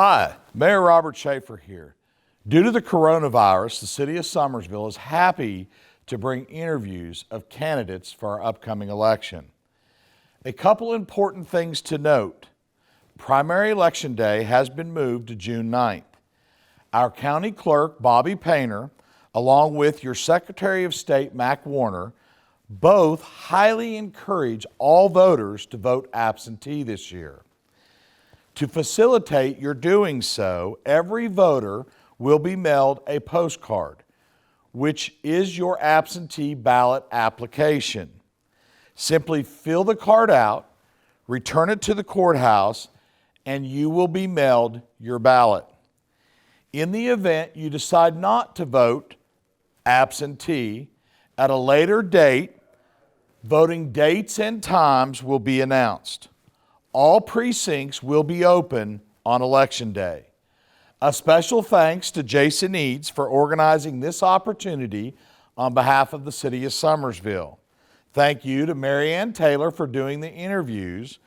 Hi, Mayor Robert Schaefer here. Due to the coronavirus, the City of Summersville is happy to bring interviews of candidates for our upcoming election. A couple important things to note. Primary Election Day has been moved to June 9th. Our County Clerk, Bobby Painter, along with your Secretary of State, Mac Warner, both highly encourage all voters to vote absentee this year. To facilitate your doing so, every voter will be mailed a postcard, which is your absentee ballot application. Simply fill the card out, return it to the courthouse, and you will be mailed your ballot. In the event you decide not to vote absentee, at a later date, voting dates and times will be announced. All precincts will be open on Election Day. A special thanks to Jason Eads for organizing this opportunity on behalf of the City of Summersville. Thank you to Marianne Taylor for doing the interviews,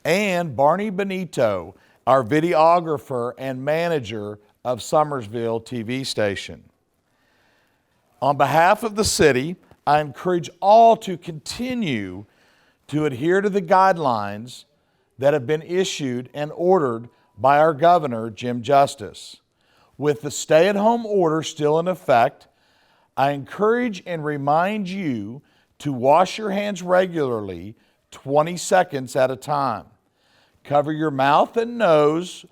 and Barney Benito, our videographer and manager of Summersville TV station. On behalf of the city, I encourage all to continue to adhere to the guidelines that have been issued and ordered by our governor, Jim Justice. With the stay-at-home order still in effect, I encourage and remind you to wash your hands regularly, 20 seconds at a time. Cover your mouth and nose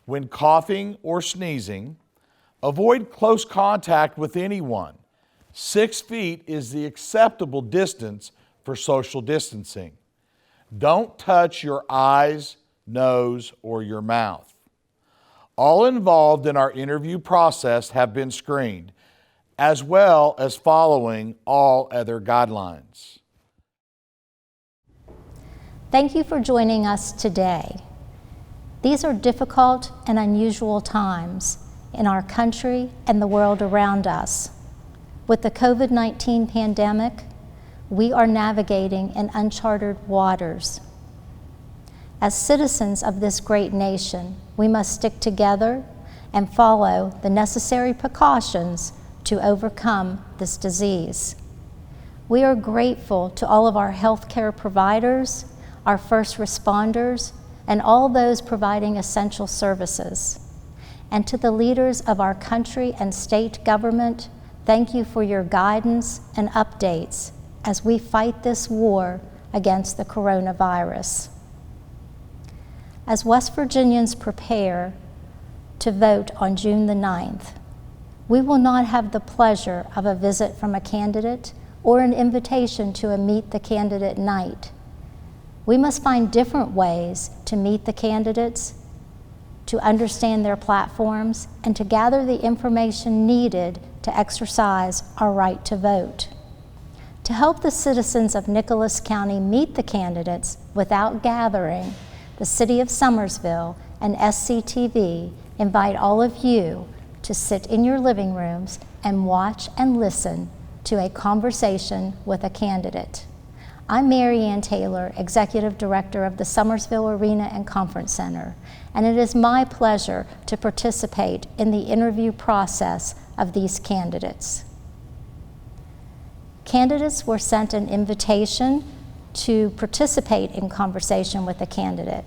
when coughing or sneezing. Avoid close contact with anyone. 6 feet is the acceptable distance for social distancing. Don't touch your eyes, nose, or your mouth. All involved in our interview process have been screened, as well as following all other guidelines. Thank you for joining us today. These are difficult and unusual times in our country and the world around us. With the COVID-19 pandemic, we are navigating in uncharted waters. As citizens of this great nation, we must stick together and follow the necessary precautions to overcome this disease. We are grateful to all of our healthcare providers, our first responders, and all those providing essential services. And to the leaders of our country and state government, thank you for your guidance and updates as we fight this war against the coronavirus. As West Virginians prepare to vote on June the 9th, we will not have the pleasure of a visit from a candidate or an invitation to a Meet the Candidate night. We must find different ways to meet the candidates, to understand their platforms, and to gather the information needed to exercise our right to vote. To help the citizens of Nicholas County meet the candidates without gathering, the City of Summersville and SCTV invite all of you to sit in your living rooms and watch and listen to a conversation with a candidate. I'm Marianne Taylor, Executive Director of the Summersville Arena and Conference Center, and it is my pleasure to participate in the interview process of these candidates. Candidates were sent an invitation to participate in conversation with a candidate.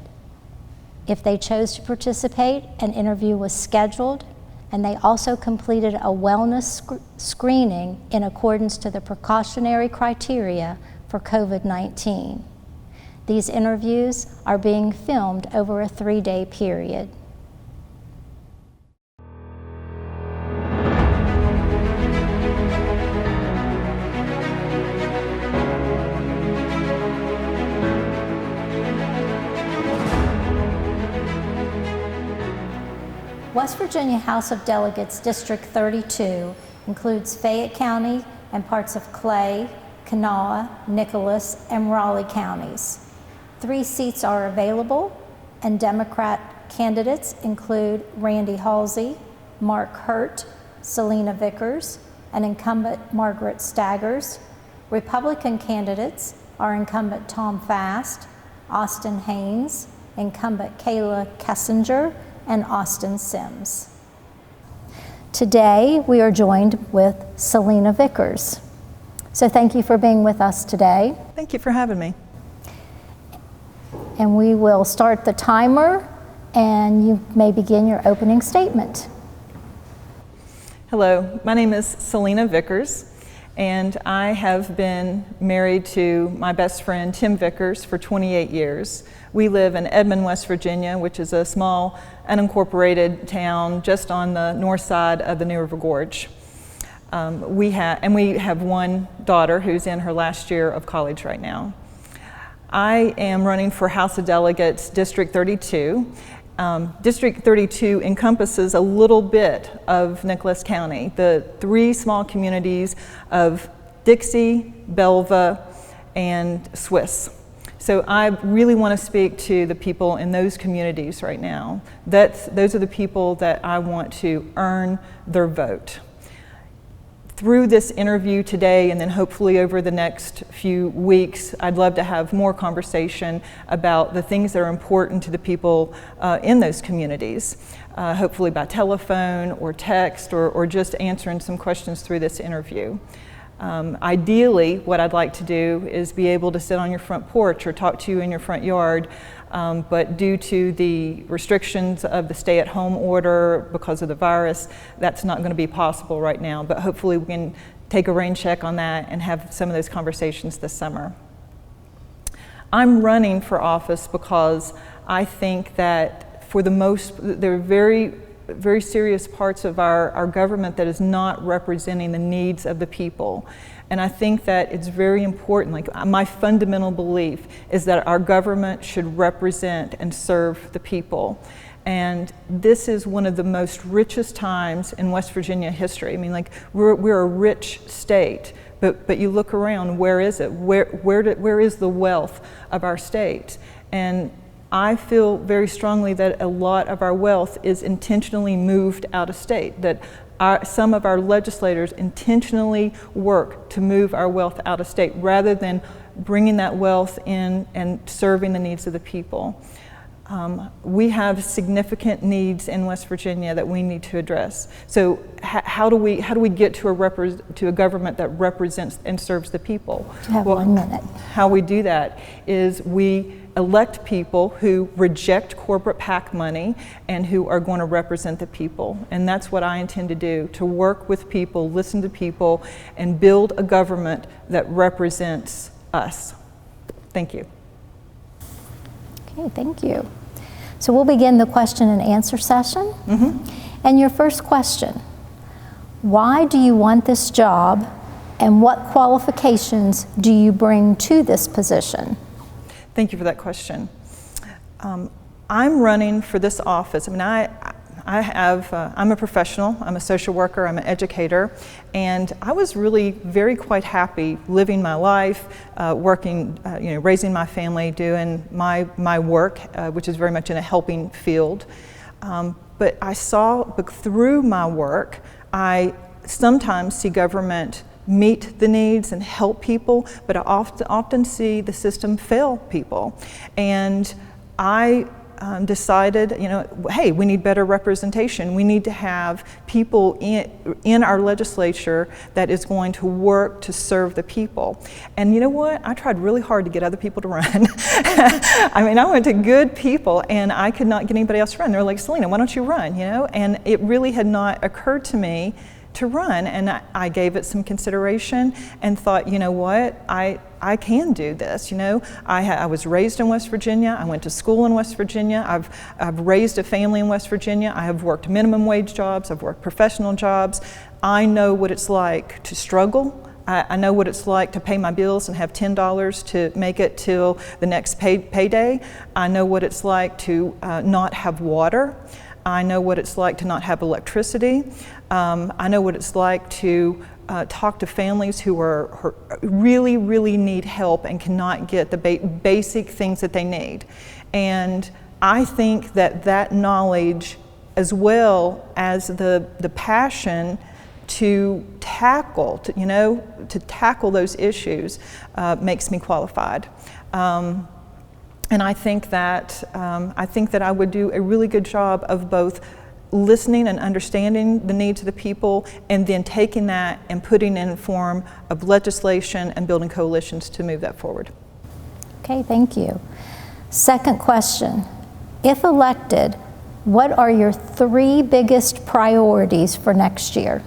If they chose to participate, an interview was scheduled, and they also completed a wellness screening in accordance to the precautionary criteria for COVID-19. These interviews are being filmed over a 3-day period. West Virginia House of Delegates District 32 includes Fayette County and parts of Clay, Kanawha, Nicholas, and Raleigh counties. 3 seats are available, and Democrat candidates include Randy Halsey, Mark Hurt, Selena Vickers, and incumbent Margaret Staggers. Republican candidates are incumbent Tom Fast, Austin Haynes, incumbent Kayla Kessinger, and Austin Sims. Today, we are joined with Selena Vickers. So thank you for being with us today. Thank you for having me. And we will start the timer, and you may begin your opening statement. Hello, my name is Selena Vickers, and I have been married to my best friend Tim Vickers for 28 years. We live in Edmond, West Virginia, which is a small unincorporated town just on the north side of the New River Gorge. We have one daughter who's in her last year of college right now. I am running for House of Delegates, District 32. District 32 encompasses a little bit of Nicholas County, the three small communities of Dixie, Belva, and Swiss. So I really want to speak to the people in those communities right now. Those are the people that I want to earn their vote. Through this interview today, and then hopefully over the next few weeks, I'd love to have more conversation about the things that are important to the people in those communities, hopefully by telephone or text or just answering some questions through this interview. Ideally, what I'd like to do is be able to sit on your front porch or talk to you in your front yard, but due to the restrictions of the stay-at-home order because of the virus, that's not going to be possible right now, but hopefully we can take a rain check on that and have some of those conversations this summer. I'm running for office because I think that there are very serious parts of our government that is not representing the needs of the people. And I think that it's very important, like my fundamental belief is that our government should represent and serve the people. And this is one of the most richest times in West Virginia history. I mean, like we're a rich state, but you look around, where is it? Where is the wealth of our state? And I feel very strongly that a lot of our wealth is intentionally moved out of state, that some of our legislators intentionally work to move our wealth out of state rather than bringing that wealth in and serving the needs of the people. We have significant needs in West Virginia that we need to address. So how do we get to a government that represents and serves the people? You have 1 minute. How we do that is we elect people who reject corporate PAC money and who are going to represent the people. And that's what I intend to do, to work with people, listen to people, and build a government that represents us. Thank you. Okay, thank you. So we'll begin the question and answer session. And your first question, why do you want this job and what qualifications do you bring to this position? Thank you for that question. I'm running for this office. I mean, I'm a professional, I'm a social worker, I'm an educator, and I was really quite happy living my life, working, raising my family, doing my work, which is very much in a helping field. But through my work, I sometimes see government meet the needs and help people, but I often see the system fail people. And I decided, hey, we need better representation. We need to have people in our legislature that is going to work to serve the people. And you know what? I tried really hard to get other people to run. I mean, I went to good people and I could not get anybody else to run. They were like, Selena, why don't you run? And it really had not occurred to me to run, and I gave it some consideration and thought, you know what, I can do this. I was raised in West Virginia. I went to school in West Virginia. I've raised a family in West Virginia. I have worked minimum wage jobs. I've worked professional jobs. I know what it's like to struggle. I know what it's like to pay my bills and have $10 to make it till the next payday. I know what it's like to not have water. I know what it's like to not have electricity. I know what it's like to talk to families who really, really need help and cannot get the basic things that they need. And I think that knowledge, as well as the passion to tackle those issues, makes me qualified. And I think that I would do a really good job of both listening and understanding the needs of the people, and then taking that and putting it in form of legislation and building coalitions to move that forward. Okay, thank you. Second question. If elected, what are your 3 biggest priorities for next year?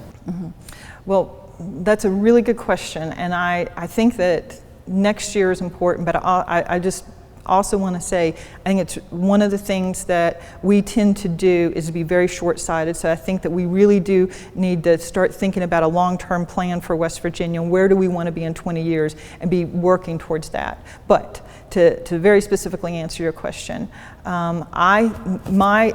Well, that's a really good question, and I think that next year is important, but I just also want to say, I think it's one of the things that we tend to do is to be very short-sighted. So I think that we really do need to start thinking about a long-term plan for West Virginia. Where do we want to be in 20 years, and be working towards that. But to very specifically answer your question, my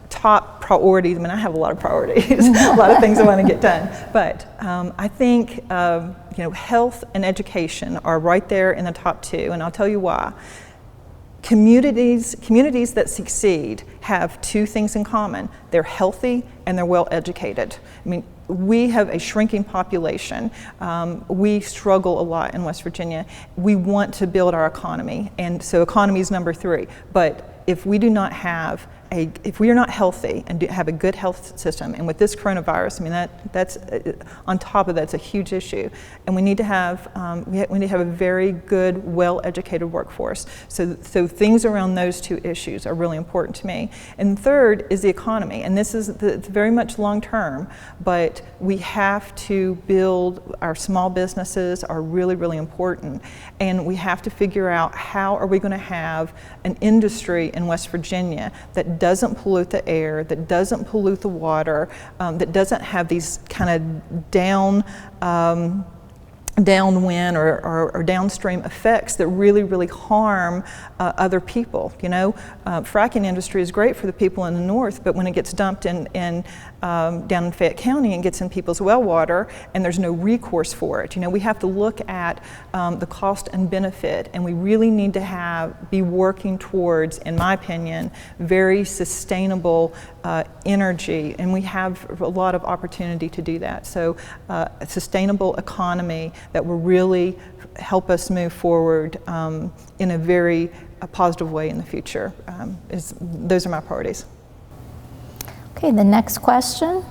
top priorities, I mean, I have a lot of priorities, a lot of things I want to get done, but I think health and education are right there in the top 2, and I'll tell you why. Communities that succeed have 2 things in common. They're healthy and they're well educated. I mean, we have a shrinking population. We struggle a lot in West Virginia. We want to build our economy, and so economy is number 3. But if we do not have if we are not healthy and have a good health system, and with this coronavirus, I mean that's on top of that, it's a huge issue, and we need to have a very good, well-educated workforce. So things around those 2 issues are really important to me. And third is the economy, and this is it's very much long-term, but we have to build our small businesses are really, really important, and we have to figure out how are we going to have an industry in West Virginia that doesn't pollute the air, that doesn't pollute the water, that doesn't have these kind of downwind or downstream effects that really, really harm other people. Fracking industry is great for the people in the north, but when it gets dumped down in Fayette County and gets in people's well water, and there's no recourse for it, we have to look at the cost and benefit, and we really need to be working towards, in my opinion, very sustainable energy, and we have a lot of opportunity to do that. So a sustainable economy that will really help us move forward in a very positive way in the future. Those are my priorities. Okay, the next question.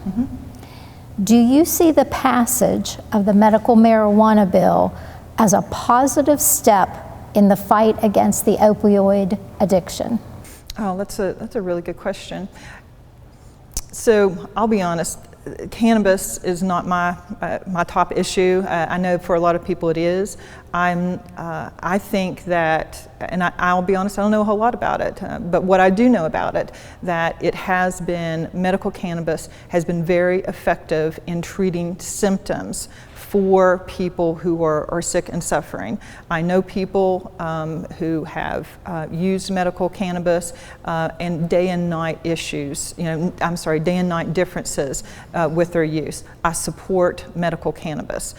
Do you see the passage of the medical marijuana bill as a positive step in the fight against the opioid addiction? Oh, that's a really good question. So I'll be honest, cannabis is not my top issue. I know for a lot of people it is. I think that, and I'll be honest, I don't know a whole lot about it, but what I do know about it, that medical cannabis has been very effective in treating symptoms for people who are sick and suffering. I know people who have used medical cannabis and day and night issues, day and night differences with their use. I support medical cannabis.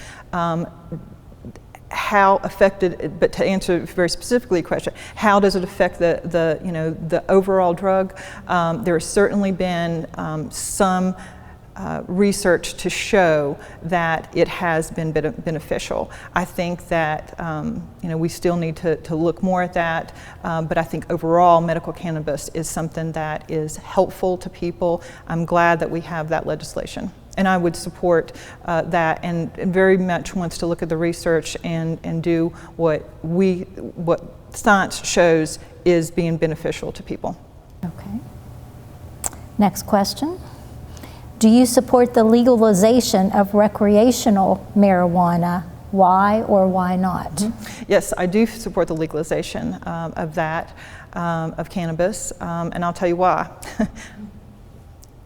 How affected, but to answer very specifically the question, how does it affect the overall drug? There has certainly been some research to show that it has been beneficial. I think that we still need to look more at that, but I think overall medical cannabis is something that is helpful to people. I'm glad that we have that legislation, and I would support that, and very much wants to look at the research and do what science shows is being beneficial to people. Okay. Next question. Do you support the legalization of recreational marijuana? Why or why not? Mm-hmm. Yes, I do support the legalization of that, of cannabis, and I'll tell you why.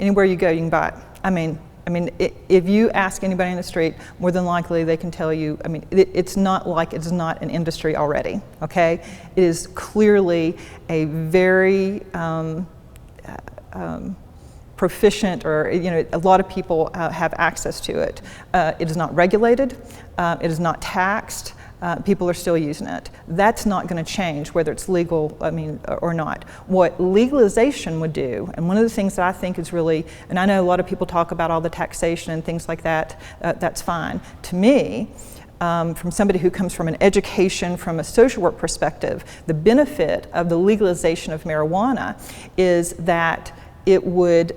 Anywhere you go, you can buy it. I mean, if you ask anybody in the street, more than likely they can tell you, it's not like it's not an industry already, okay? It is clearly a very proficient, or a lot of people have access to it. It is not regulated, it is not taxed, people are still using it. That's not going to change whether it's legal, or not. What legalization would do, and one of the things that I think is really, and I know a lot of people talk about all the taxation and things like that, that's fine. To me, from somebody who comes from an education, from a social work perspective, the benefit of the legalization of marijuana is that it would,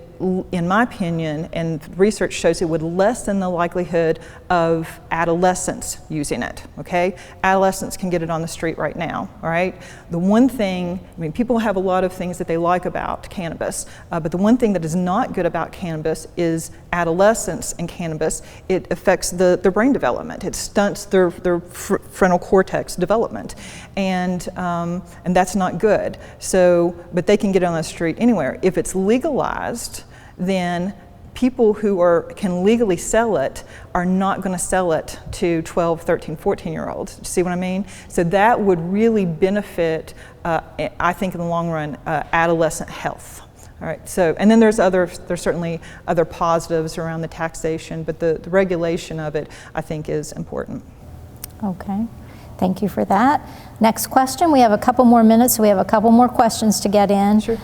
in my opinion, and research shows it would lessen the likelihood of adolescents using it, okay? Adolescents can get it on the street right now, all right? The one thing, I mean, people have a lot of things that they like about cannabis, but the one thing that is not good about cannabis is adolescents and cannabis. It affects their brain development. It stunts their frontal cortex development, and that's not good. So, but they can get it on the street anywhere. If it's legalized, then people who can legally sell it are not going to sell it to 12, 13, 14-year-olds. See what I mean? So that would really benefit, I think in the long run, adolescent health. All right, so, and then there's certainly other positives around the taxation, but the regulation of it, I think, is important. Okay, thank you for that. Next question, we have a couple more minutes, so we have a couple more questions to get in. Sure.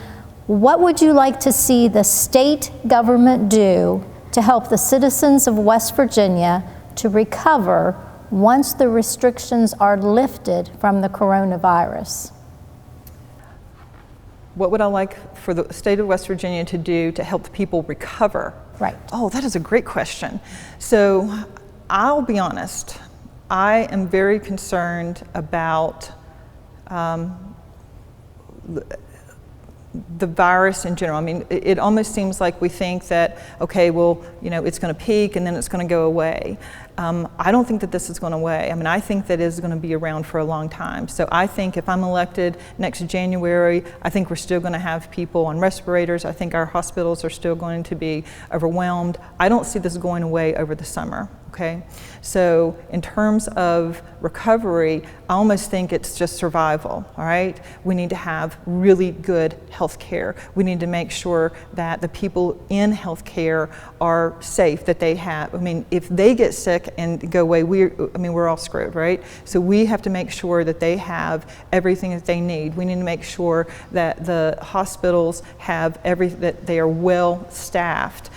What would you like to see the state government do to help the citizens of West Virginia to recover once the restrictions are lifted from the coronavirus? What would I like for the state of West Virginia to do to help the people recover? Right. Oh, that is a great question. So I'll be honest, I am very concerned about the virus in general. I mean, it almost seems like we think that, okay, well, you know, it's going to peak and then it's going to go away. I don't think that this is going away. I mean, I think that it is going to be around for a long time. So I think if I'm elected next January, I think we're still going to have people on respirators. I think our hospitals are still going to be overwhelmed. I don't see this going away over the summer. Okay, so in terms of recovery, I almost think it's just survival, all right? We need to have really good health care. We need to make sure that the people in health care are safe, that they have, I mean, if they get sick and go away, we're all screwed, right? So we have to make sure that they have everything that they need. We need to make sure that the hospitals have that they are well staffed.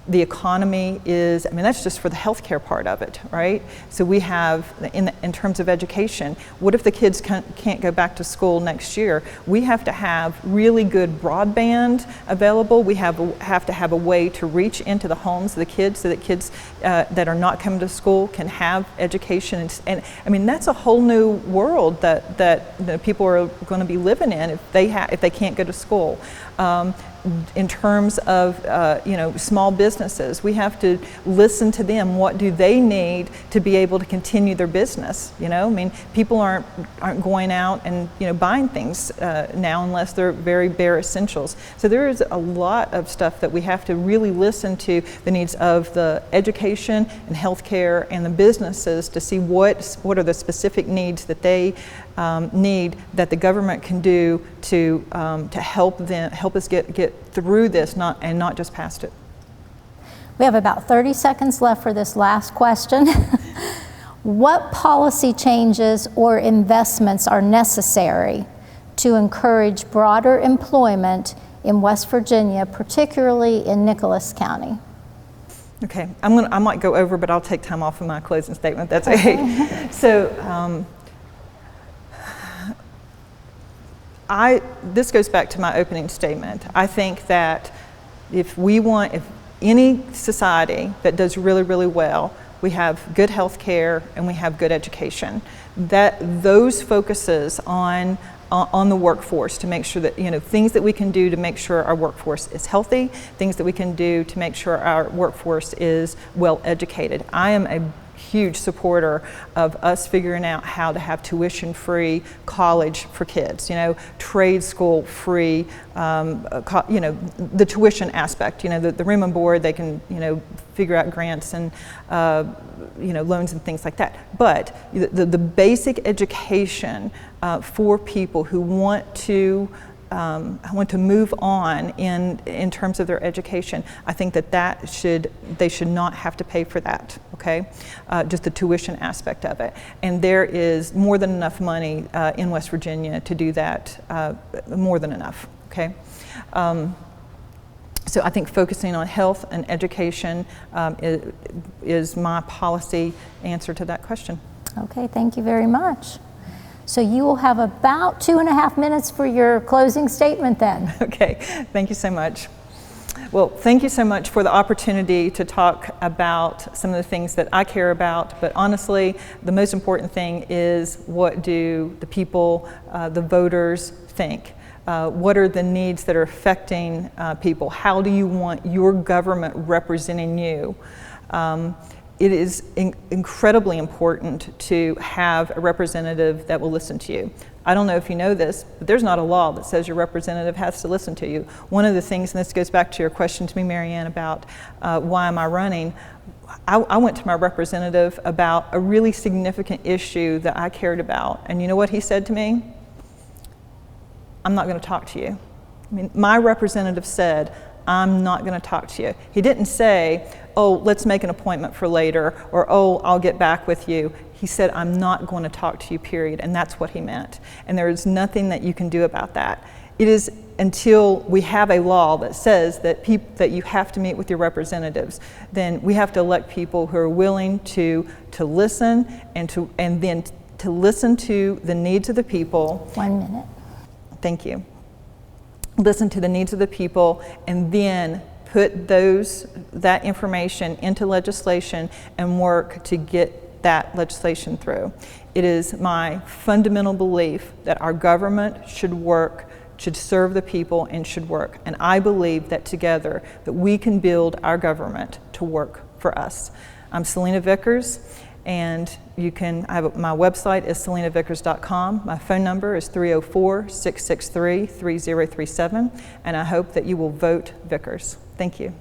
The economy is, I mean, that's just for the healthcare part of it, right? So we have, in terms of education, what if the kids can't go back to school next year? We have to have really good broadband available. We have to have a way to reach into the homes of the kids so that kids that are not coming to school can have education. And I mean, that's a whole new world that people are going to be living in if they can't go to school. In terms of small businesses, we have to listen to them. What do they need to be able to continue their business? You know, I mean, people aren't going out and buying things now unless they're very bare essentials. So there is a lot of stuff that we have to really listen to the needs of the education and healthcare and the businesses to see what are the specific needs that they need that the government can do to help us get through this, and not just past it. We have about 30 seconds left for this last question. What policy changes or investments are necessary to encourage broader employment in West Virginia, particularly in Nicholas County? Okay, I might go over, but I'll take time off of my closing statement. That's okay. So. This goes back to my opening statement. I think that if any society that does really, really well, we have good health care and we have good education, that those focuses on the workforce to make sure that, things that we can do to make sure our workforce is healthy, things that we can do to make sure our workforce is well educated. I am a huge supporter of us figuring out how to have tuition-free college for kids, trade school free, the tuition aspect, the REMA board, they can, figure out grants and, loans and things like that. But the basic education for people who want to move on in terms of their education, I think they should not have to pay for that, okay? Just the tuition aspect of it. And there is more than enough money in West Virginia to do that, more than enough, okay? So So I think focusing on health and education is my policy answer to that question. Okay, thank you very much. So you will have about 2.5 minutes for your closing statement then. Okay, thank you so much. Well, thank you so much for the opportunity to talk about some of the things that I care about, but honestly, the most important thing is, what do the people, the voters, think? What are the needs that are affecting people? How do you want your government representing you? It is incredibly important to have a representative that will listen to you. I don't know if you know this, but there's not a law that says your representative has to listen to you. One of the things, and this goes back to your question to me, Marianne, about why am I running, I went to my representative about a really significant issue that I cared about, and you know what he said to me? I'm not going to talk to you. I mean, my representative said, I'm not going to talk to you. He didn't say, oh, let's make an appointment for later, or oh, I'll get back with you. He said, I'm not going to talk to you, period. And that's what he meant. And there is nothing that you can do about that. It is until we have a law that says that that you have to meet with your representatives, then we have to elect people who are willing to listen and then to listen to the needs of the people. 1 minute. Thank you. Listen to the needs of the people, and then put that information into legislation and work to get that legislation through. It is my fundamental belief that our government should work, should serve the people, and should work. And I believe that together that we can build our government to work for us. I'm Selena Vickers, and my website is selenavickers.com. My phone number is 304-663-3037, and I hope that you will vote Vickers. Thank you.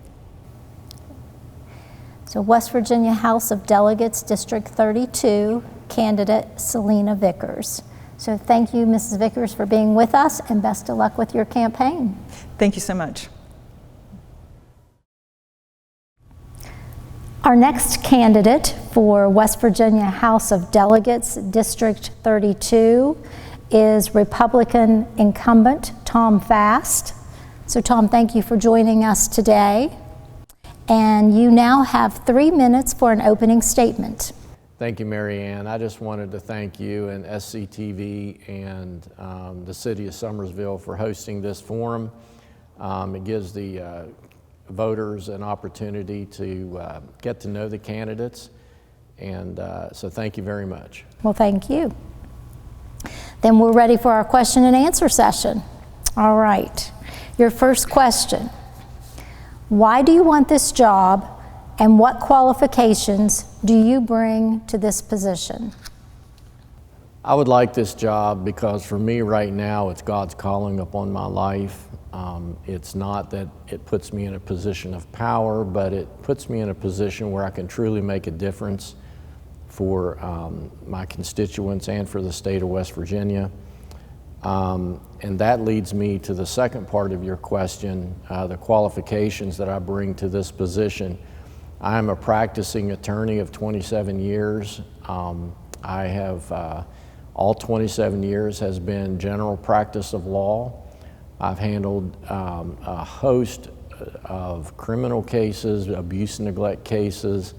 So West Virginia House of Delegates, District 32, candidate Selena Vickers. So thank you, Mrs. Vickers, for being with us, and best of luck with your campaign. Thank you so much. Our next candidate for West Virginia House of Delegates, District 32, is Republican incumbent Tom Fast. So Tom, thank you for joining us today. And you now have 3 minutes for an opening statement. Thank you, Marianne. I just wanted to thank you and SCTV and the City of Summersville for hosting this forum. It gives the voters an opportunity to get to know the candidates, and so thank you very much. Well, thank you. Then we're ready for our question and answer session. All right. Your first question: why do you want this job, and what qualifications do you bring to this position? I would like this job because for me right now, it's God's calling upon my life. It's not that it puts me in a position of power, but it puts me in a position where I can truly make a difference for my constituents and for the state of West Virginia. And that leads me to the second part of your question, the qualifications that I bring to this position. I am a practicing attorney of 27 years. I have, all 27 years has been general practice of law. I've handled a host of criminal cases, abuse and neglect cases,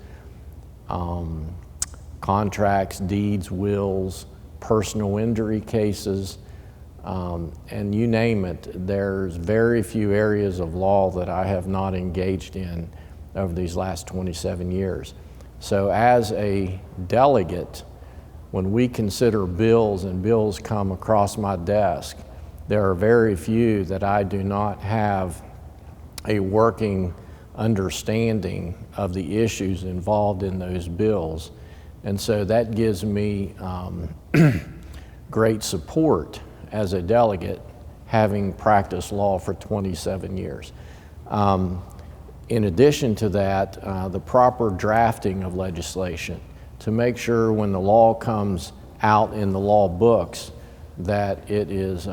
contracts, deeds, wills, personal injury cases, and you name it. There's very few areas of law that I have not engaged in over these last 27 years. So as a delegate, when we consider bills and bills come across my desk, there are very few that I do not have a working understanding of the issues involved in those bills. And so that gives me great support as a delegate, having practiced law for 27 years. In addition to that, the proper drafting of legislation to make sure when the law comes out in the law books that it is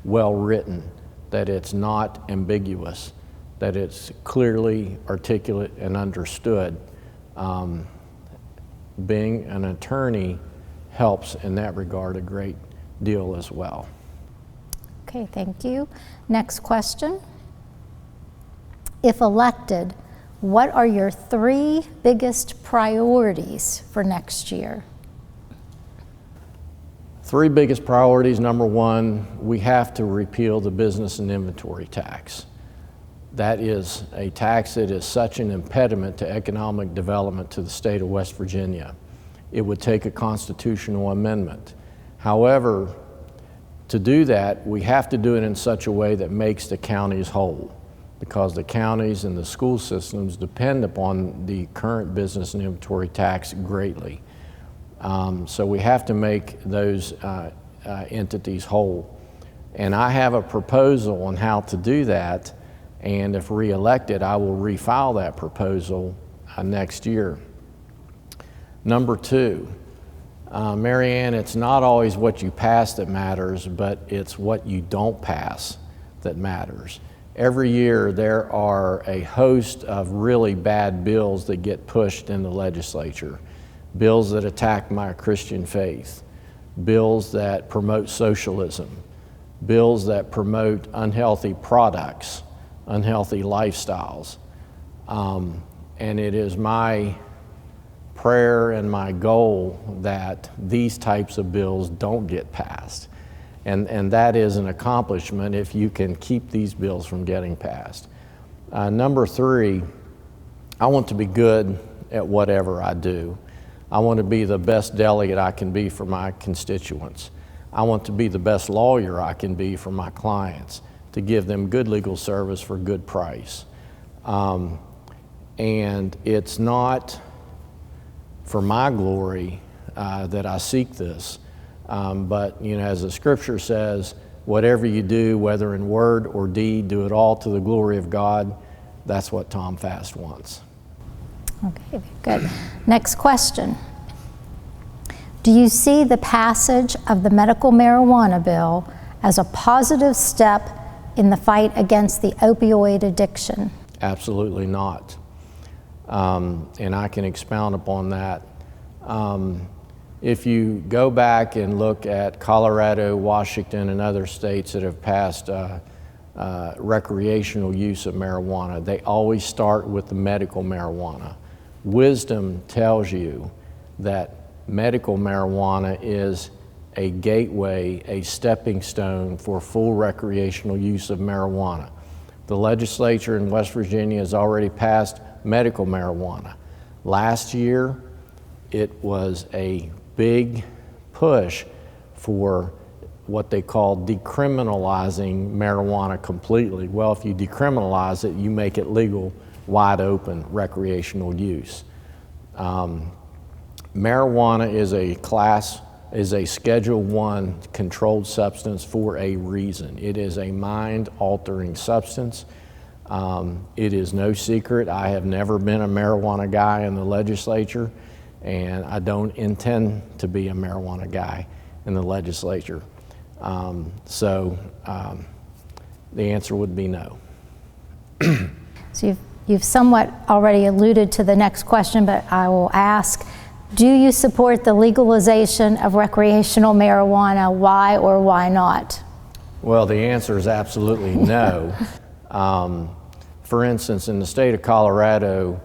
well written, that it's not ambiguous, that it's clearly articulate and understood. Being an attorney helps in that regard a great deal as well. Okay, thank you. Next question. If elected, what are your 3 biggest priorities for next year? 3 biggest priorities. Number 1, we have to repeal the business and inventory tax. That is a tax that is such an impediment to economic development to the state of West Virginia. It would take a constitutional amendment. However, to do that, we have to do it in such a way that makes the counties whole, because the counties and the school systems depend upon the current business and inventory tax greatly. So we have to make those entities whole. And I have a proposal on how to do that, and if re-elected, I will refile that proposal next year. Number 2, Mary Ann, it's not always what you pass that matters, but it's what you don't pass that matters. Every year there are a host of really bad bills that get pushed in the legislature. Bills that attack my Christian faith, bills that promote socialism, bills that promote unhealthy products, unhealthy lifestyles. And it is my prayer and my goal that these types of bills don't get passed. And that is an accomplishment if you can keep these bills from getting passed. Number 3, I want to be good at whatever I do. I want to be the best delegate I can be for my constituents. I want to be the best lawyer I can be for my clients, to give them good legal service for good price. And it's not for my glory that I seek this, but as the scripture says, whatever you do, whether in word or deed, do it all to the glory of God. That's what Tom Fast wants. Okay, good. Next question. Do you see the passage of the medical marijuana bill as a positive step in the fight against the opioid addiction? Absolutely not. And I can expound upon that. If you go back and look at Colorado, Washington, and other states that have passed recreational use of marijuana, they always start with the medical marijuana. Wisdom tells you that medical marijuana is a gateway, a stepping stone for full recreational use of marijuana. The legislature in West Virginia has already passed medical marijuana. Last year, it was a big push for what they call decriminalizing marijuana completely. Well, if you decriminalize it, you make it legal, wide open recreational use. Marijuana is a Schedule I controlled substance for a reason. It is a mind-altering substance. It is no secret I have never been a marijuana guy in the legislature, and I don't intend to be a marijuana guy in the legislature. So the answer would be no. So you've somewhat already alluded to the next question, but I will ask, do you support the legalization of recreational marijuana? Why or why not? Well, the answer is absolutely no. For instance, in the state of Colorado,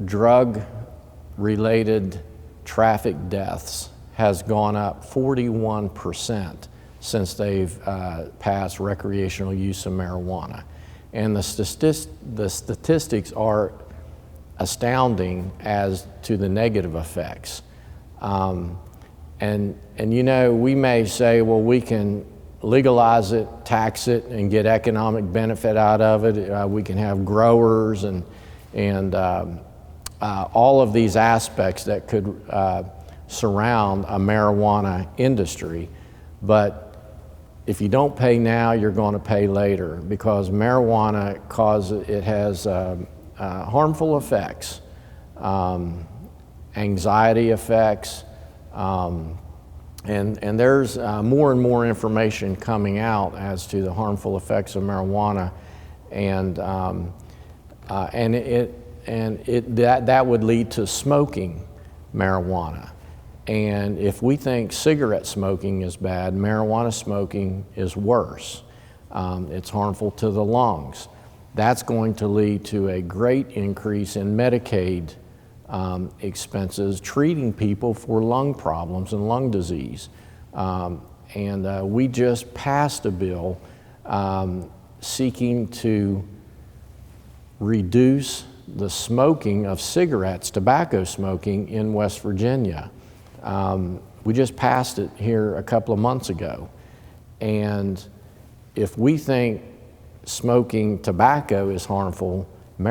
drug-related traffic deaths has gone up 41% since they've passed recreational use of marijuana. And the statistics are astounding as to the negative effects. And we may say, well, we can legalize it, tax it, and get economic benefit out of it. We can have growers and all of these aspects that could surround a marijuana industry. But if you don't pay now, you're going to pay later, because marijuana has harmful effects, anxiety effects, and there's more and more information coming out as to the harmful effects of marijuana, that would lead to smoking marijuana. And if we think cigarette smoking is bad, marijuana smoking is worse. It's harmful to the lungs. That's going to lead to a great increase in Medicaid expenses treating people for lung problems and lung disease. We just passed a bill seeking to reduce the smoking of cigarettes, tobacco smoking in West Virginia. We just passed it here a couple of months ago. And if we think smoking tobacco is harmful, smoking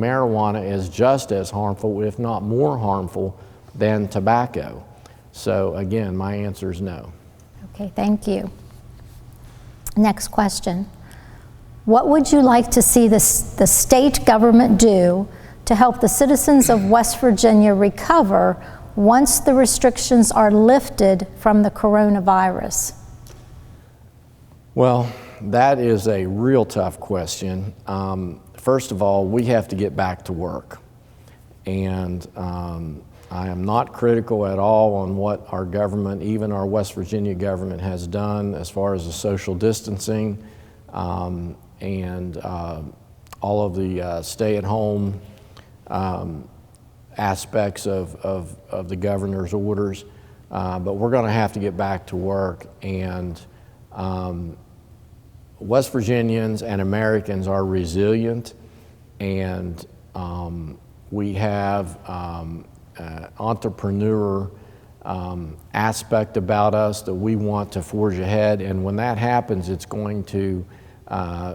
marijuana is just as harmful, if not more harmful, than tobacco. So again, my answer is no. Okay, thank you. Next question. What would you like to see the state government do to help the citizens of West Virginia recover once the restrictions are lifted from the coronavirus? Well, that is a real tough question. First of all, we have to get back to work. And I am not critical at all on what our government, even our West Virginia government, has done as far as the social distancing and all of the stay-at-home aspects of the governor's orders. But we're going to have to get back to work. And West Virginians and Americans are resilient, and we have entrepreneur aspect about us that we want to forge ahead, and when that happens, it's going to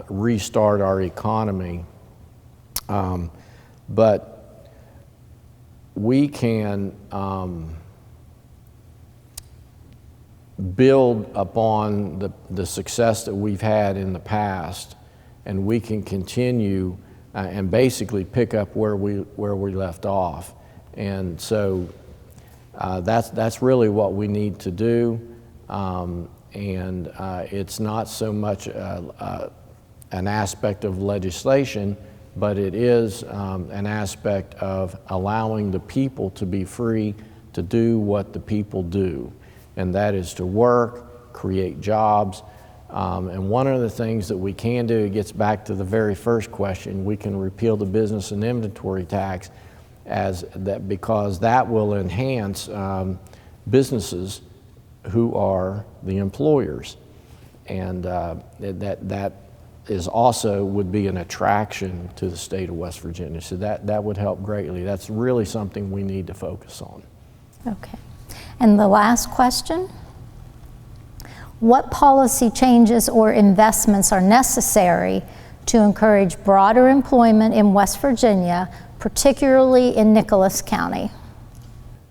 restart our economy. But we can build upon the success that we've had in the past, and we can continue and basically pick up where we left off. And so that's really what we need to do. It's not so much an aspect of legislation, but it is an aspect of allowing the people to be free to do what the people do. And that is to work, create jobs. And one of the things that we can do, it gets back to the very first question, we can repeal the business and inventory tax because that will enhance businesses who are the employers. And that is also would be an attraction to the state of West Virginia. So that would help greatly. That's really something we need to focus on. Okay. And the last question, what policy changes or investments are necessary to encourage broader employment in West Virginia, particularly in Nicholas County?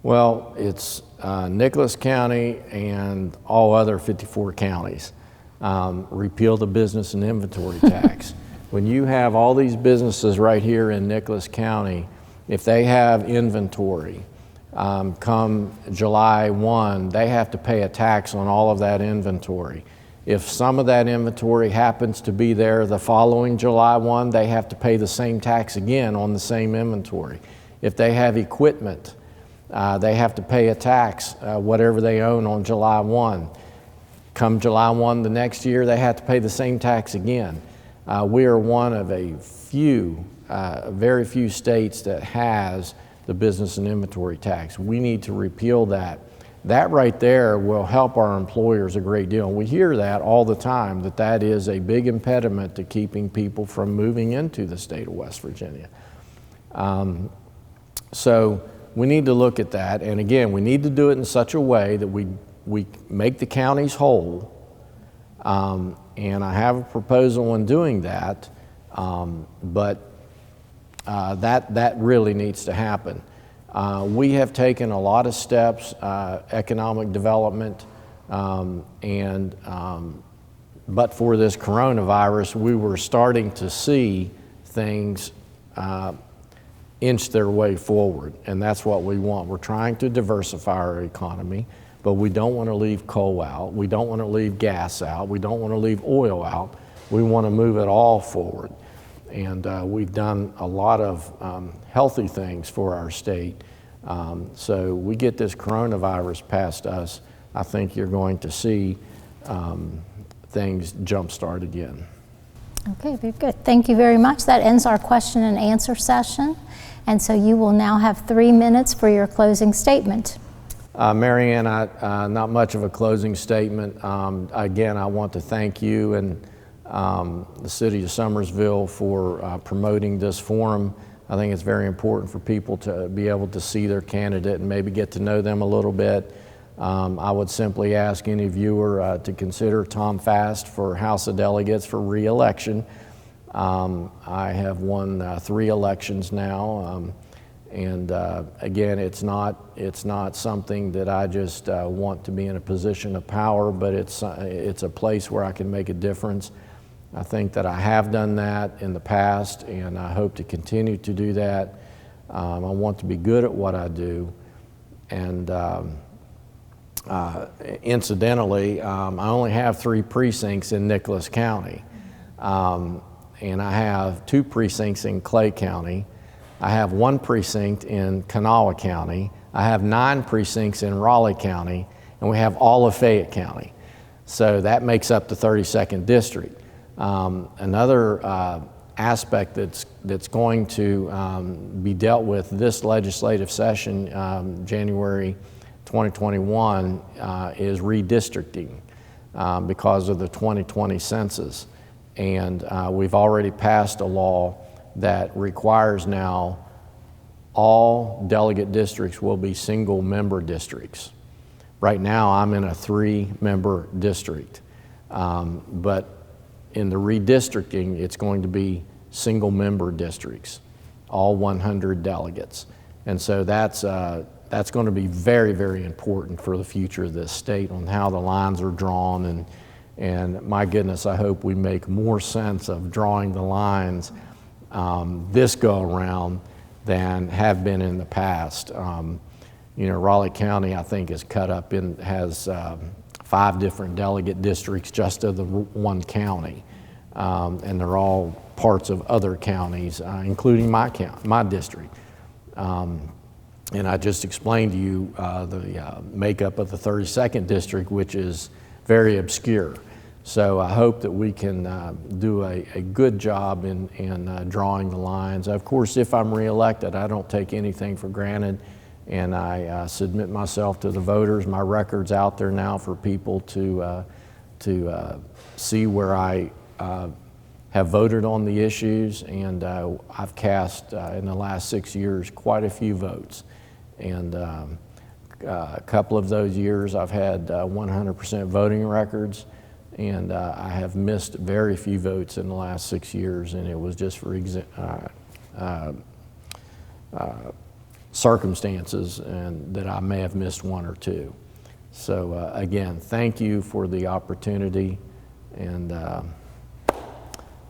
Well, it's Nicholas County and all other 54 counties. Repeal the business and inventory tax. When you have all these businesses right here in Nicholas County, if they have inventory, come July 1, they have to pay a tax on all of that inventory. If some of that inventory happens to be there the following July 1, they have to pay the same tax again on the same inventory. If they have equipment, they have to pay a tax, whatever they own on July 1. Come July 1 the next year, they have to pay the same tax again. We are one of a few, very few states that has the business and inventory tax. We need to repeal that. That right there will help our employers a great deal. We hear that all the time, that is a big impediment to keeping people from moving into the state of West Virginia. So we need to look at that. And again, we need to do it in such a way that we make the counties whole. And I have a proposal on doing that, but that really needs to happen. We have taken a lot of steps, economic development, but for this coronavirus, we were starting to see things inch their way forward, and that's what we want. We're trying to diversify our economy, but we don't want to leave coal out. We don't want to leave gas out. We don't want to leave oil out. We want to move it all forward. And we've done a lot of healthy things for our state. So we get this coronavirus past us, I think you're going to see things jumpstart again. Okay, very good. Thank you very much. That ends our question and answer session. And so you will now have 3 minutes for your closing statement. Mary Ann, not much of a closing statement. Again, I want to thank you and the City of Summersville for promoting this forum. I think it's very important for people to be able to see their candidate and maybe get to know them a little bit. I would simply ask any viewer to consider Tom Fast for House of Delegates for re-election. I have won 3 elections now, and again, it's not something that I just want to be in a position of power, but it's a place where I can make a difference. I think that I have done that in the past, and I hope to continue to do that. I want to be good at what I do, and incidentally, I only have 3 precincts in Nicholas County, and I have 2 precincts in Clay County. I have 1 precinct in Kanawha County. I have 9 precincts in Raleigh County, and we have all of Fayette County. So that makes up the 32nd district. Another aspect that's going to be dealt with this legislative session, January 2021, is redistricting because of the 2020 census. And we've already passed a law that requires now all delegate districts will be single member districts. Right now I'm in a 3-member district, but in the redistricting it's going to be single member districts, all 100 delegates. And so that's going to be very, very important for the future of this state on how the lines are drawn, and my goodness, I hope we make more sense of drawing the lines this go around than have been in the past. You know, Raleigh County, I think, is cut up in, has 5 different delegate districts just of the one county. And they're all parts of other counties, including my district. And I just explained to you the makeup of the 32nd district, which is very obscure. So I hope that we can do a good job in drawing the lines. Of course, if I'm reelected, I don't take anything for granted, and I submit myself to the voters. My record's out there now for people to see where I have voted on the issues, and I've cast in the last 6 years quite a few votes. And a couple of those years I've had 100% voting records, and I have missed very few votes in the last 6 years, and it was just for circumstances and that I may have missed 1 or 2. So again, thank you for the opportunity, and I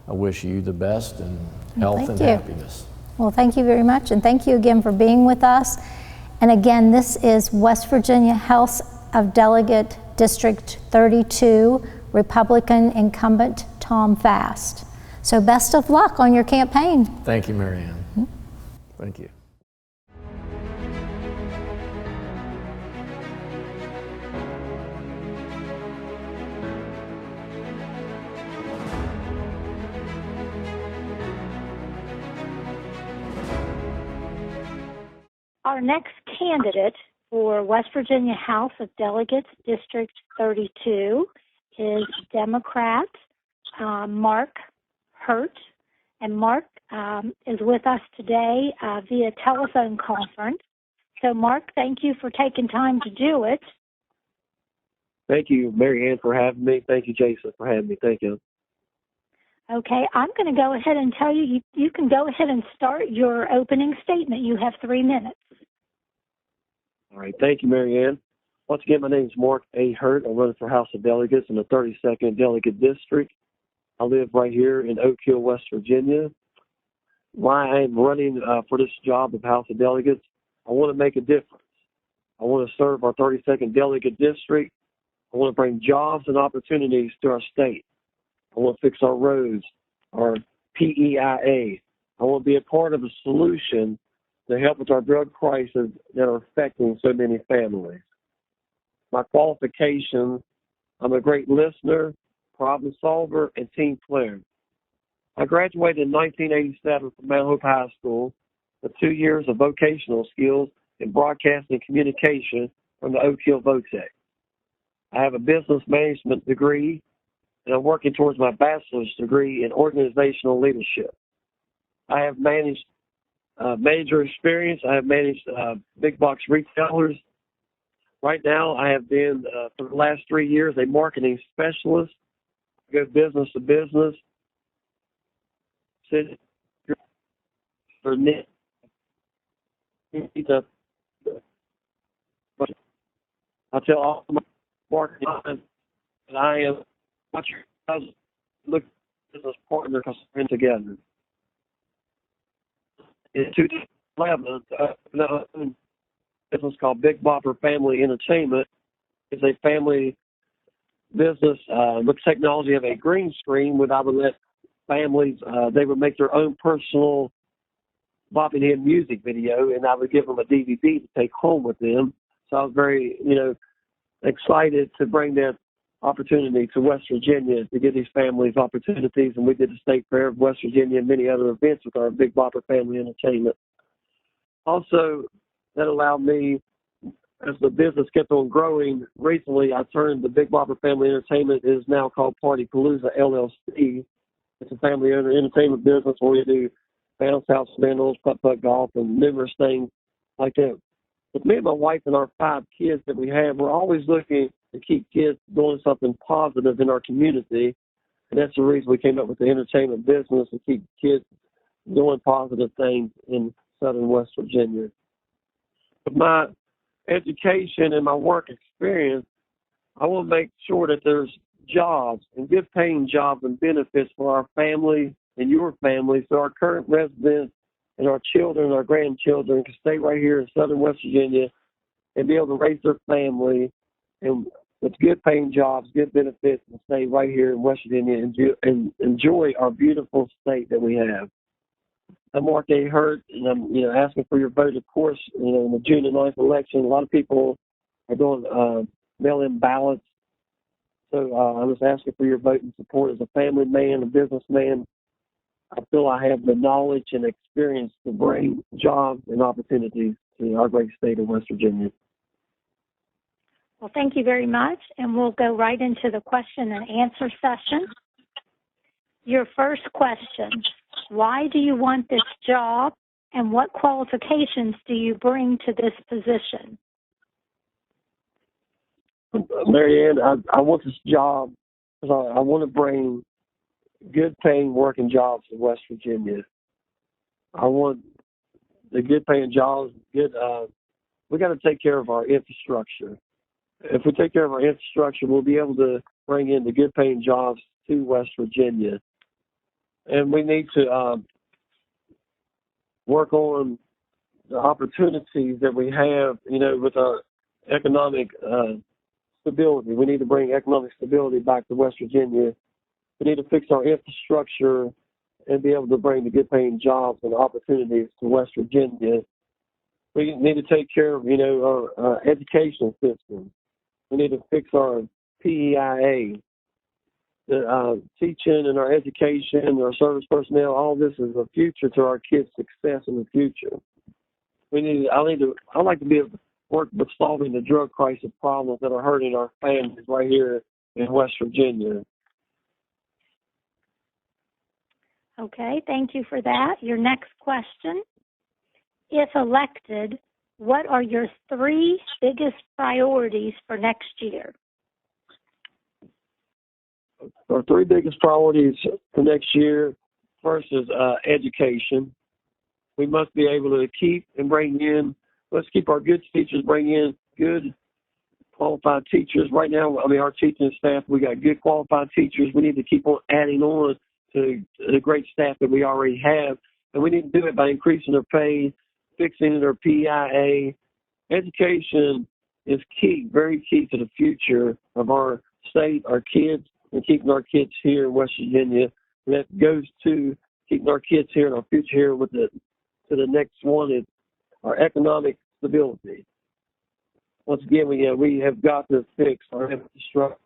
wish you the best and health and happiness. Well, thank you very much, and thank you again for being with us. And again, this is West Virginia House of Delegate District 32, Republican incumbent Tom Fast. So best of luck on your campaign. Thank you, Mary Ann. Thank you. Our next candidate for West Virginia House of Delegates, District 32, is Democrat Mark Hurt. And Mark is with us today via telephone conference. So, Mark, thank you for taking time to do it. Thank you, Mary Ann, for having me. Thank you, Jason, for having me. Thank you. Okay, I'm going to go ahead and tell you, you can go ahead and start your opening statement. You have 3 minutes. All right. Thank you, Mary Ann. Once again, my name is Mark A. Hurt. I'm running for House of Delegates in the 32nd Delegate District. I live right here in Oak Hill, West Virginia. Why I'm running for this job of House of Delegates, I want to make a difference. I want to serve our 32nd Delegate District. I want to bring jobs and opportunities to our state. I want to fix our roads, our PEIA. I want to be a part of a solution to help with our drug crisis that are affecting so many families. My qualifications, I'm a great listener, problem solver, and team player. I graduated in 1987 from Mount Hope High School with 2 years of vocational skills in broadcasting and communication from the Oak Hill VOTEC. I have a business management degree, and I'm working towards my bachelor's degree in organizational leadership. I have managed manager experience. I have managed big box retailers. Right now, I have been, for the last 3 years, a marketing specialist. I go business to business. For Nick. I tell all my marketing that I am what your husband look business partner because we're in together. In 2011, a business called Big Bopper Family Entertainment. It's a family business with technology of a green screen where I would let families, they would make their own personal bopping head music video, and I would give them a DVD to take home with them. So I was very, excited to bring that opportunity to West Virginia to give these families opportunities. And we did the State Fair of West Virginia and many other events with our Big Bopper Family Entertainment. Also, that allowed me, as the business kept on growing, recently I turned the Big Bopper Family Entertainment, is now called Party Palooza LLC. It's a family entertainment business where we do bounce house spindles, putt-putt golf, and numerous things like that. With me and my wife and our 5 kids that we have, we're always looking to keep kids doing something positive in our community. And that's the reason we came up with the entertainment business, to keep kids doing positive things in southern West Virginia. With my education and my work experience, I want to make sure that there's jobs and good paying jobs and benefits for our family and your family, so our current residents and our children and our grandchildren can stay right here in southern West Virginia and be able to raise their family and with good paying jobs, good benefits, and stay right here in West Virginia and enjoy our beautiful state that we have. I'm Mark A. Hurt, and I'm asking for your vote, of course. In the June 9th election, a lot of people are doing mail-in ballots. So I'm just asking for your vote and support. As a family man, a businessman, I feel I have the knowledge and experience to bring jobs and opportunities to our great state of West Virginia. Well, thank you very much, and we'll go right into the question and answer session. Your first question, why do you want this job, and what qualifications do you bring to this position? Marianne, I want this job because I want to bring good paying working jobs in West Virginia. I want the good paying jobs. We got to take care of our infrastructure. If we take care of our infrastructure, we'll be able to bring in the good paying jobs to West Virginia. And we need to work on the opportunities that we have, with our economic stability. We need to bring economic stability back to West Virginia. We need to fix our infrastructure and be able to bring the good paying jobs and opportunities to West Virginia. We need to take care of, our education system. We need to fix our PEIA. The teaching and our education, our service personnel, all this is a future to our kids' success in the future. I like to be able to work with solving the drug crisis problems that are hurting our families right here in West Virginia. Okay, thank you for that. Your next question, if elected, what are your 3 biggest priorities for next year? Our 3 biggest priorities for next year, first is education. We must be able to let's keep our good teachers, bring in good qualified teachers. Right now, our teaching staff, we got good qualified teachers. We need to keep on adding on to the great staff that we already have. And we need to do it by increasing their pay, fixing their PIA. Education is key, very key to the future of our state, our kids, and keeping our kids here in West Virginia. And that goes to keeping our kids here and our future here to the next one is our economic stability. Once again, we have got to fix our infrastructure.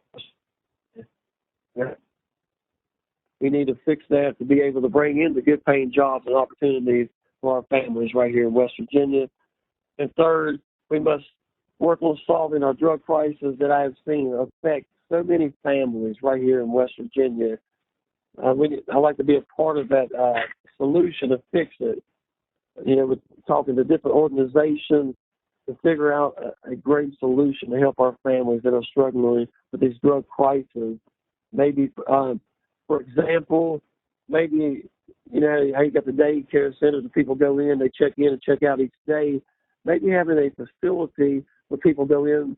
We need to fix that to be able to bring in the good paying jobs and opportunities for our families right here in West Virginia. And third, we must work on solving our drug crisis that I have seen affect so many families right here in West Virginia. I'd like to be a part of that solution to fix it. You know, with talking to different organizations to figure out a great solution to help our families that are struggling with these drug crises. Maybe, for example, maybe, you know, how you got the daycare centers that people go in, they check in and check out each day. Maybe having a facility where people go in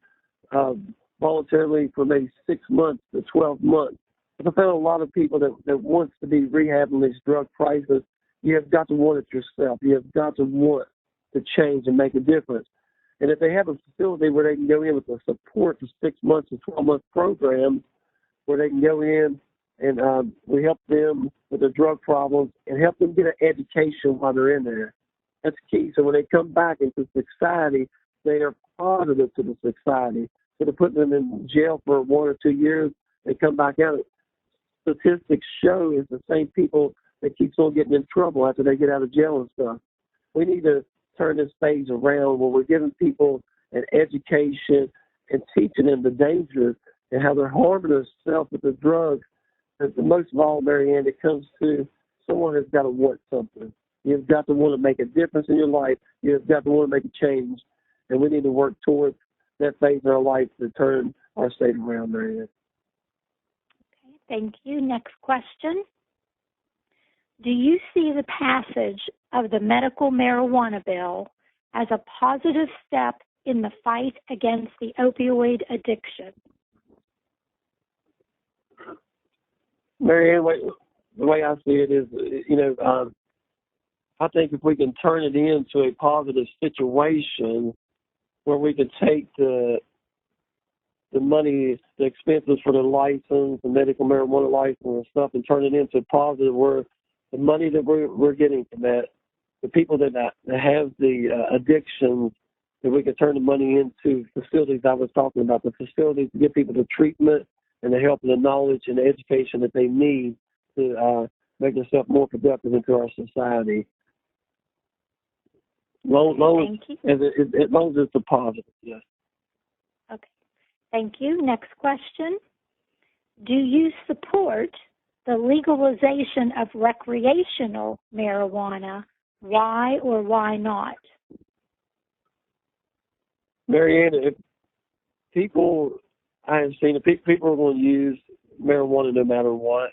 voluntarily for maybe 6 months to 12 months. I found a lot of people that wants to be rehabbing these drug crises. You have got to want it yourself. You have got to want to change and make a difference. And if they have a facility where they can go in with a support for 6 months to 12-month program, where they can go in and we help them with their drug problems and help them get an education while they're in there. That's key. So when they come back into society, they are positive to the society. So to put them in jail for 1 or 2 years, they come back out. Statistics show is the same people that keeps on getting in trouble after they get out of jail and stuff. We need to turn this phase around where we're giving people an education and teaching them the dangers and how they're harming themselves with the drugs. And most of all, Marianne, it comes to someone has got to want something. You've got to want to make a difference in your life. You've got to want to make a change. And we need to work towards that phase in our life to turn our state around, Marianne. Okay, thank you. Next question. Do you see the passage of the medical marijuana bill as a positive step in the fight against the opioid addiction? Marianne, the way I see it is, you know, I think if we can turn it into a positive situation where we can take the money, the expenses for the license, the medical marijuana license and stuff, and turn it into positive, where the money that we're getting from that, the people that have the addictions, that we can turn the money into facilities I was talking about, the facilities to give people the treatment and the help and the knowledge and the education that they need to make themselves more productive into our society. Thank you. As long as it's a positive, yes. Okay. Thank you. Next question. Do you support the legalization of recreational marijuana? Why or why not? Marianne, if people, I have seen it, people are going to use marijuana no matter what.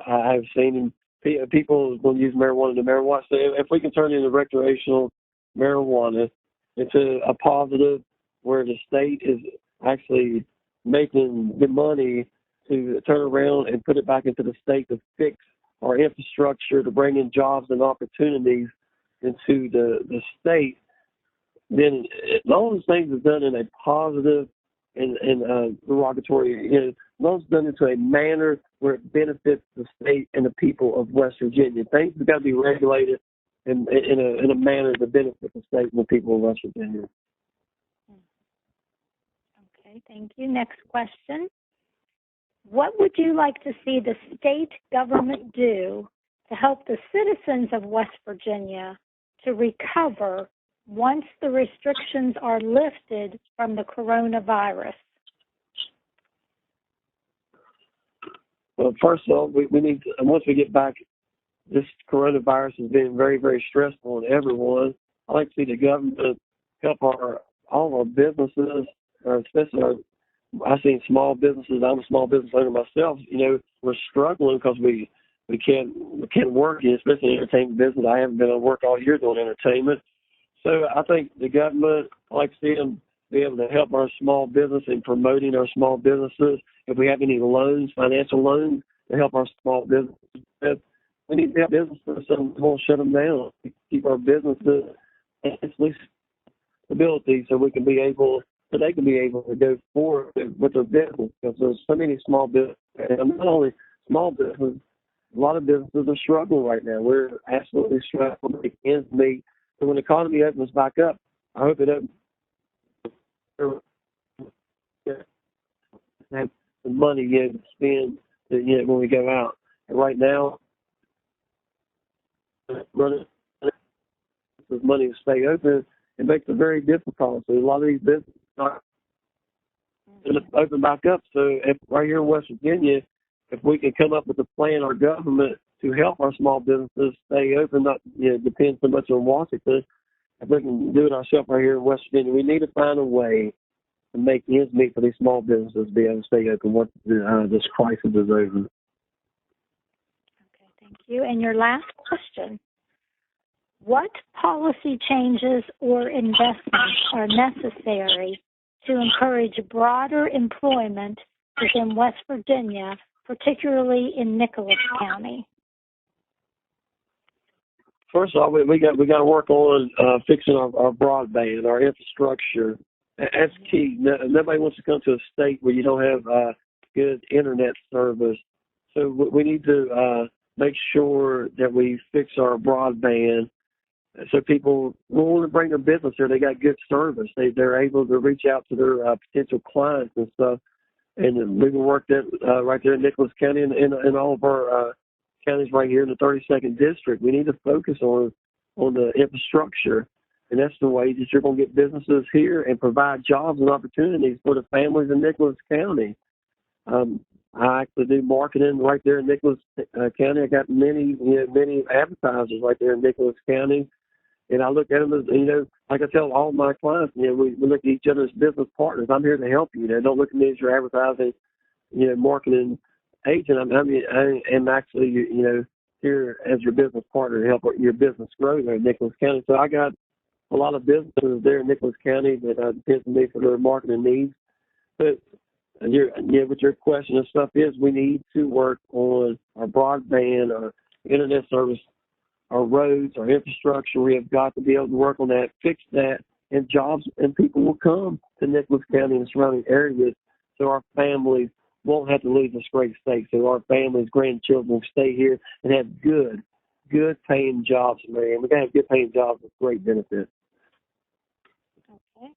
I have seen people are going to use marijuana no matter what. So if we can turn it into recreational marijuana into a positive where the state is actually making the money to turn around and put it back into the state to fix our infrastructure, to bring in jobs and opportunities into the state, then as long as things are done in a positive and derogatory, you know, as long as it's done into a manner where it benefits the state and the people of West Virginia, things have got to be regulated in a manner that benefits the state and the people of West Virginia. Okay, thank you. Next question. What would you like to see the state government do to help the citizens of West Virginia to recover once the restrictions are lifted from the coronavirus? Well, first of all, we need to, once we get back, this coronavirus has been very, very stressful on everyone. I'd like to see the government help all of our businesses, especially I've seen small businesses. I'm a small business owner myself. You know, we're struggling because we can't work, especially in the entertainment business. I haven't been able to work all year doing entertainment. So I think the government, I like to see them be able to help our small business in promoting our small businesses. If we have any loans, financial loans, to help our small businesses, we need to help businesses so we won't shut them down. Keep our businesses at least stability so we can be able, so they can be able to go forward with their business, because there's so many small businesses, and not only small businesses, a lot of businesses are struggling right now. We're absolutely struggling to make ends meet. So when the economy opens back up, I hope it opens. Have the money to spend, when we go out. right now, running with money to stay open, it makes it very difficult. So a lot of these businesses are going to open back up. So if right here in West Virginia, if we can come up with a plan, our government, to help our small businesses stay open, not depend so much on Washington, if we can do it ourselves right here in West Virginia, we need to find a way to make ends meet for these small businesses to be able to stay open once this crisis is over. Okay, thank you. And your last question. What policy changes or investments are necessary to encourage broader employment within West Virginia, particularly in Nicholas County? First of all, we got to work on fixing our broadband, our infrastructure. That's key. Nobody wants to come to a state where you don't have good internet service. So we need to make sure that we fix our broadband so people will want to bring their business here. They got good service. They're able to reach out to their potential clients and stuff. And we can work that right there in Nicholas County and in all of our counties right here in the 32nd district. We need to focus on the infrastructure, and that's the way that you're going to get businesses here and provide jobs and opportunities for the families in Nicholas County. I actually do marketing right there in Nicholas County. I got many advertisers right there in Nicholas County, and I look at them as, like I tell all my clients, we look at each other as business partners. I'm here to help you. Don't look at me as your advertising, marketing agent. I am actually, here as your business partner to help your business grow there in Nicholas County. So I got a lot of businesses there in Nicholas County that depend on me for their marketing needs. But what your question and stuff is, we need to work on our broadband, our internet service, our roads, our infrastructure. We have got to be able to work on that, fix that, and jobs and people will come to Nicholas County and surrounding areas so our families won't have to leave this great state. So our families, grandchildren will stay here and have good paying jobs, Marianne. We're going to have good paying jobs with great benefits. Okay.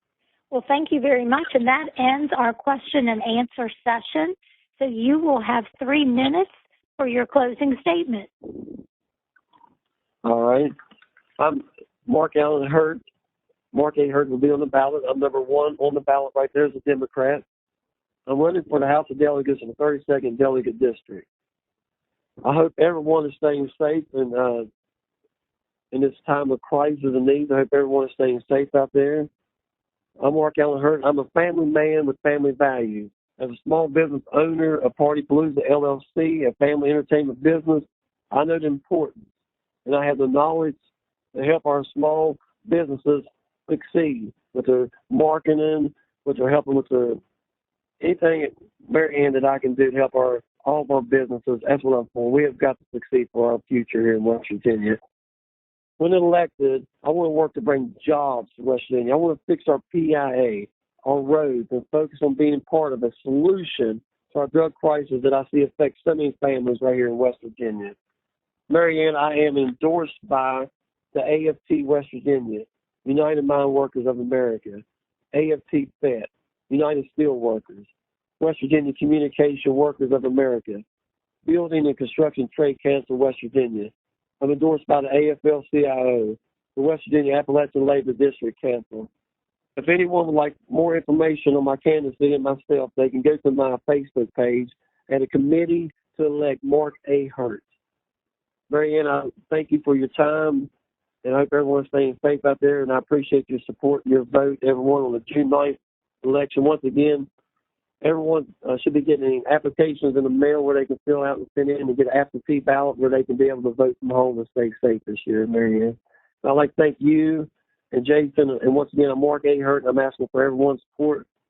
Well, thank you very much. And that ends our question and answer session. So you will have 3 minutes for your closing statement. All right. I'm Mark Allen Hurt. Mark A. Hurt will be on the ballot. I'm number 1 on the ballot right there as a Democrat. I'm running for the House of Delegates in the 32nd Delegate District. I hope everyone is staying safe and in this time of crisis and need. I hope everyone is staying safe out there. I'm Mark Allen Hurt. I'm a family man with family values. As a small business owner of Party Palooza LLC, a family entertainment business, I know the importance, and I have the knowledge to help our small businesses succeed with their marketing, with their helping with the anything at Marianne that I can do to help all of our businesses. That's what I'm for. We have got to succeed for our future here in West Virginia. When elected, I want to work to bring jobs to West Virginia. I want to fix our PIA, our roads, and focus on being part of a solution to our drug crisis that I see affect so many families right here in West Virginia. Marianne, I am endorsed by the AFT West Virginia, United Mine Workers of America, AFT FET, United Steelworkers, West Virginia Communication Workers of America, Building and Construction Trade Council West Virginia. I'm endorsed by the AFL-CIO, the West Virginia Appalachian Labor District Council. If anyone would like more information on my candidacy and myself, they can go to my Facebook page at a committee to elect Mark A. Hurt. Marianne, I thank you for your time, and I hope everyone's staying safe out there, and I appreciate your support and your vote, everyone, on the June 9th election. Once again, everyone should be getting applications in the mail where they can fill out and send in and get an absentee ballot where they can be able to vote from home and stay safe this year, Marianne. I'd like to thank you and Jason, and once again, I'm Mark A. Hurt, and I'm asking for everyone's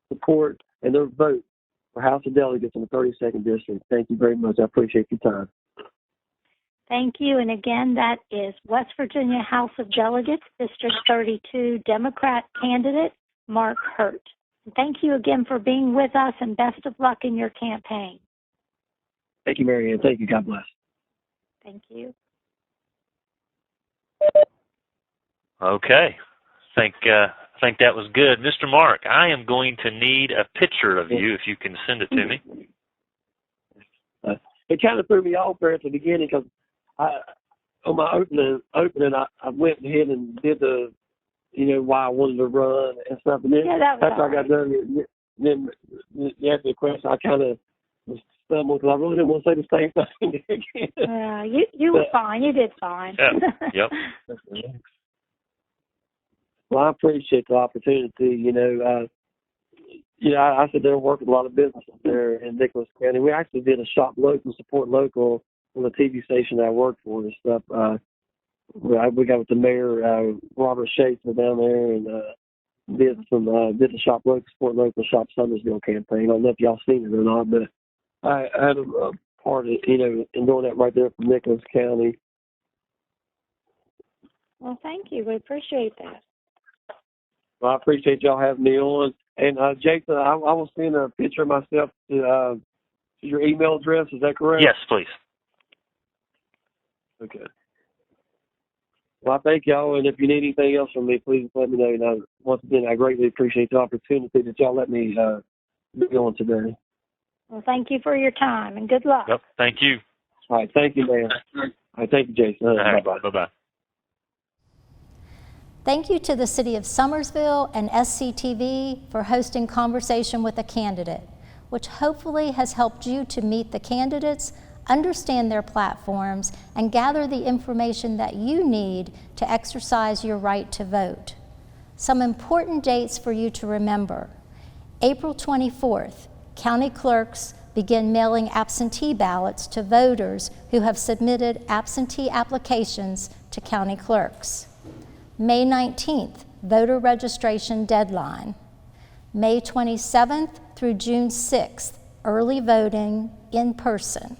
support and their vote for House of Delegates in the 32nd District. Thank you very much. I appreciate your time. Thank you. And again, that is West Virginia House of Delegates, District 32, Democrat candidate Mark Hurt. Thank you again for being with us, and best of luck in your campaign. Thank you, Marianne. Thank you. God bless. Thank you. Okay. I think that was good. Mr. Mark, I am going to need a picture of you if you can send it to me. it kind of threw me off there at the beginning because on my opening, I went ahead and did the, why I wanted to run and stuff. And then that was after I got done, then you asked me a question, I kind of was stumbled because I really didn't want to say the same thing again. You were fine. You did fine. Yeah. Yep. Well, I appreciate the opportunity. I sit there and work with a lot of businesses there in Nicholas County. We actually did a shop local, support local on the TV station that I worked for and stuff. We got with the mayor, Robert Schaefer down there, and did the shop local, support local, shop Summersville campaign. I don't know if y'all seen it or not, but I had a part of in doing that right there from Nicholas County. Well, thank you. We appreciate that. Well, I appreciate y'all having me on. And Jason, I will send a picture of myself to your email address. Is that correct? Yes, please. Okay. Well, I thank y'all, and if you need anything else from me, please let me know. And once again, I greatly appreciate the opportunity that y'all let me be on today. Well, thank you for your time, and good luck. Yep. Thank you. All right. Thank you, man. All right. Thank you, Jason. All right. Bye-bye. Bye-bye. Thank you to the City of Summersville and SCTV for hosting Conversation with a Candidate, which hopefully has helped you to meet the candidates, understand their platforms, and gather the information that you need to exercise your right to vote. Some important dates for you to remember. April 24th, county clerks begin mailing absentee ballots to voters who have submitted absentee applications to county clerks. May 19th, voter registration deadline. May 27th through June 6th, early voting in person.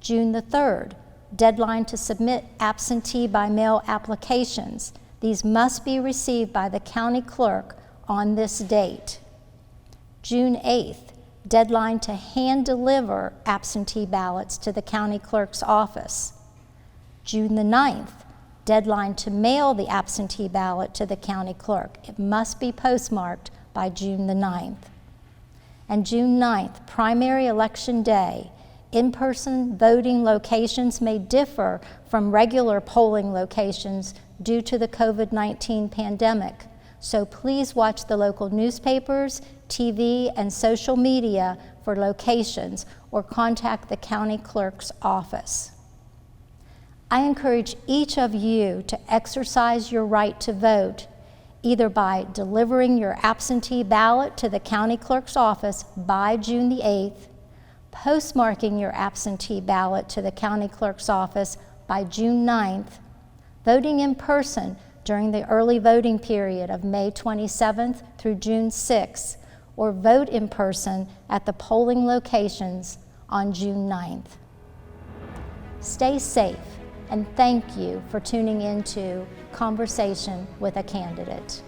June the 3rd, deadline to submit absentee by mail applications. These must be received by the county clerk on this date. June 8th, deadline to hand deliver absentee ballots to the county clerk's office. June the 9th, deadline to mail the absentee ballot to the county clerk. It must be postmarked by June the 9th. And June 9th, primary election day. In-person voting locations may differ from regular polling locations due to the COVID-19 pandemic. So please watch the local newspapers, TV, and social media for locations or contact the county clerk's office. I encourage each of you to exercise your right to vote, either by delivering your absentee ballot to the county clerk's office by June the 8th, postmarking your absentee ballot to the county clerk's office by June 9th, voting in person during the early voting period of May 27th through June 6th, or vote in person at the polling locations on June 9th. Stay safe, and thank you for tuning into Conversation with a Candidate.